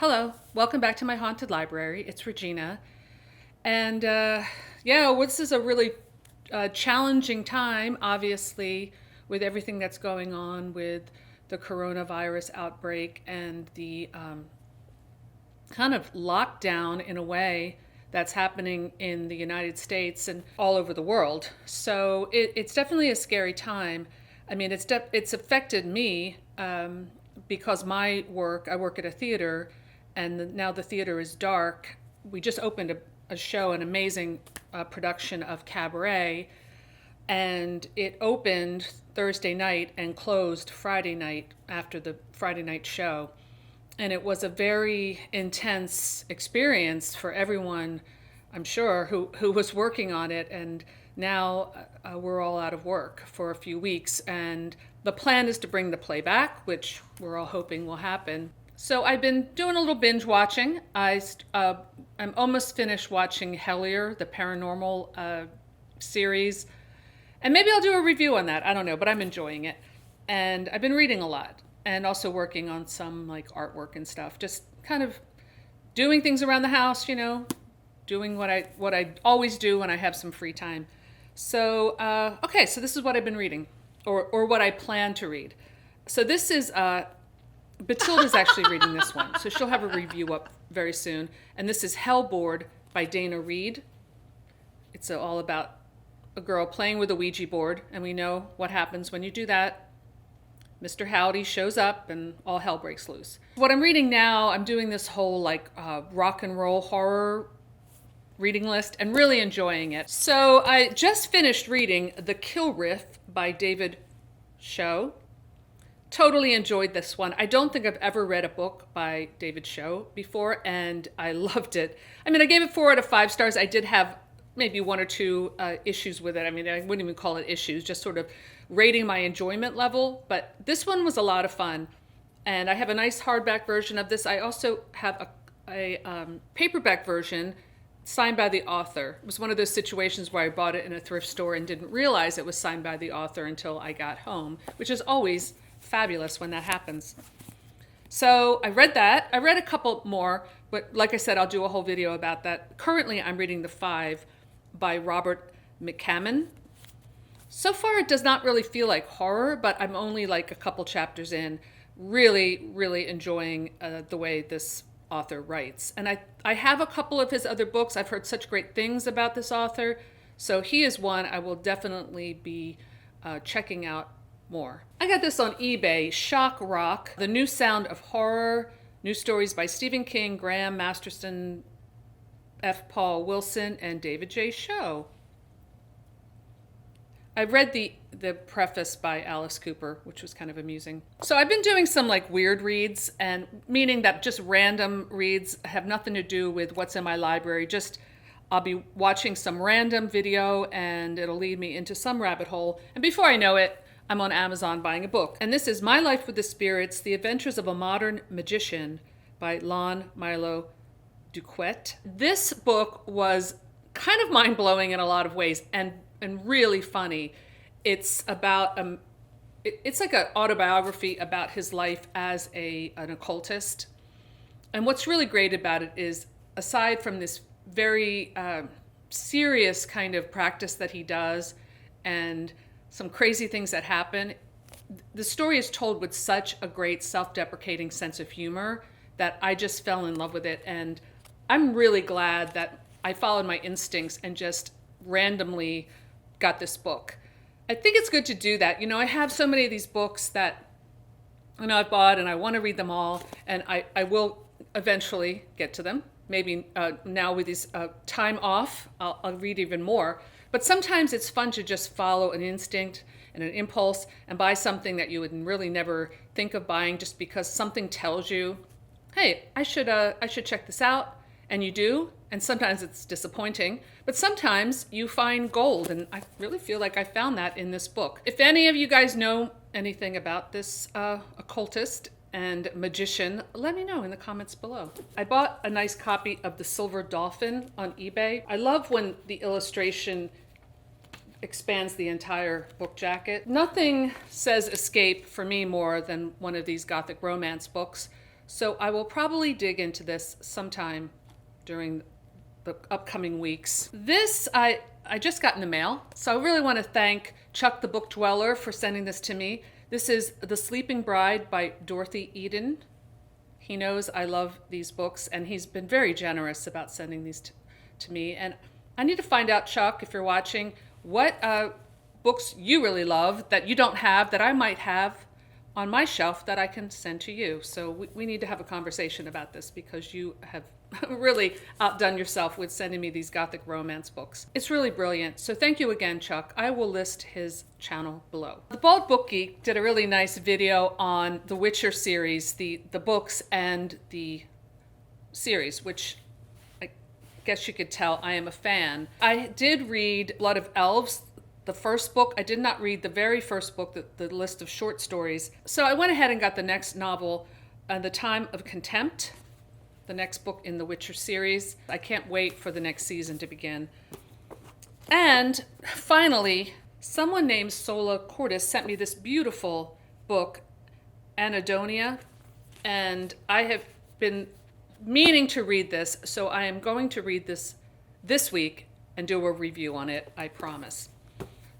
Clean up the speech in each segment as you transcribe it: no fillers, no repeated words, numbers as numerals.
Hello, welcome back to my haunted library. It's Regina. And this is a really challenging time, obviously, with everything that's going on with the coronavirus outbreak and the kind of lockdown in a way that's happening in the United States and all over the world. So it's definitely a scary time. I mean, it's affected me because I work at a theater, and now the theater is dark. We just opened a show, an amazing production of Cabaret, and it opened Thursday night and closed Friday night after the Friday night show. And it was a very intense experience for everyone, I'm sure, who was working on it. And now we're all out of work for a few weeks. And the plan is to bring the play back, which we're all hoping will happen. So I've been doing a little binge watching. I'm almost finished watching Hellier, the paranormal series. And maybe I'll do a review on that. I don't know, but I'm enjoying it. And I've been reading a lot and also working on some like artwork and stuff. Just kind of doing things around the house, doing what I always do when I have some free time. So okay, so this is what I've been reading, or what I plan to read. So this is Batilda's actually reading this one, so she'll have a review up very soon. And this is Hellboard by Dana Reed. It's all about a girl playing with a Ouija board, and we know what happens when you do that. Mr. Howdy shows up and all hell breaks loose. What I'm reading now, I'm doing this whole rock and roll horror reading list and really enjoying it. So I just finished reading The Kill Riff by David Show. Totally enjoyed this one. I don't think I've ever read a book by David Show before, and I loved it. I mean, I gave it 4 out of 5 stars. I did have maybe 1 or 2 issues with it. I mean, I wouldn't even call it issues, just sort of rating my enjoyment level. But this one was a lot of fun. And I have a nice hardback version of this. I also have a paperback version signed by the author. It was one of those situations where I bought it in a thrift store and didn't realize it was signed by the author until I got home, which is always fabulous when that happens. So I read that. I read a couple more, but like I said, I'll do a whole video about that. Currently, I'm reading The Five by Robert McCammon. So far, it does not really feel like horror, but I'm only like a couple chapters in. Really, really enjoying the way this author writes. And I have a couple of his other books. I've heard such great things about this author. So he is one I will definitely be checking out more. I got this on eBay, Shock Rock, The New Sound of Horror, new stories by Stephen King, Graham Masterson, F. Paul Wilson, and David J. Show. I read the preface by Alice Cooper, which was kind of amusing. So I've been doing some weird reads, and meaning that just random reads have nothing to do with what's in my library. Just I'll be watching some random video and it'll lead me into some rabbit hole. And before I know it, I'm on Amazon buying a book. And this is My Life with the Spirits, The Adventures of a Modern Magician by Lon Milo Duquette. This book was kind of mind-blowing in a lot of ways and really funny. It's about it's like an autobiography about his life as an occultist. And what's really great about it is, aside from this very serious kind of practice that he does and some crazy things that happen, the story is told with such a great self-deprecating sense of humor that I just fell in love with it. And I'm really glad that I followed my instincts and just randomly got this book. I think it's good to do that. I have so many of these books that I've bought and I want to read them all, and I will eventually get to them. Maybe now with this time off, I'll read even more. But sometimes it's fun to just follow an instinct and an impulse and buy something that you would really never think of buying, just because something tells you, hey, I should check this out. And you do, and sometimes it's disappointing, but sometimes you find gold, and I really feel like I found that in this book. If any of you guys know anything about this occultist and magician, let me know in the comments below. I bought a nice copy of The Silver Dolphin on eBay. I love when the illustration expands the entire book jacket. Nothing says escape for me more than one of these gothic romance books. So I will probably dig into this sometime during the upcoming weeks. This I just got in the mail, so I really want to thank Chuck the Book Dweller for sending this to me. This is The Sleeping Bride by Dorothy Eden. He knows I love these books, and he's been very generous about sending these to me. And I need to find out, Chuck, if you're watching, what books you really love that you don't have that I might have on my shelf that I can send to you. So we need to have a conversation about this, because you have really outdone yourself with sending me these gothic romance books. It's really brilliant. So thank you again, Chuck. I will list his channel below. The Bald Book Geek did a really nice video on the Witcher series, the books and the series, which I guess you could tell I am a fan. I did read Blood of Elves, the first book. I did not read the very first book, the list of short stories. So I went ahead and got the next novel, The Time of Contempt, the next book in the Witcher series. I can't wait for the next season to begin. And finally, someone named Sola Cortis sent me this beautiful book, Anadonia, and I have been meaning to read this, so I am going to read this week and do a review on it, I promise.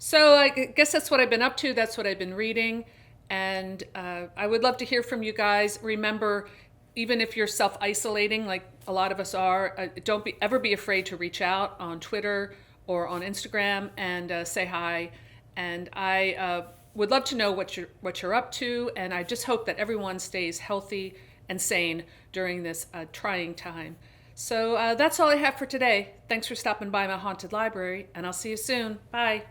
So I guess that's what I've been up to. That's what I've been reading. And I would love to hear from you guys. Remember, even if you're self-isolating, like a lot of us are, don't ever be afraid to reach out on Twitter or on Instagram and say hi. And I would love to know what you're up to. And I just hope that everyone stays healthy and sane during this trying time. So that's all I have for today. Thanks for stopping by my haunted library, and I'll see you soon. Bye.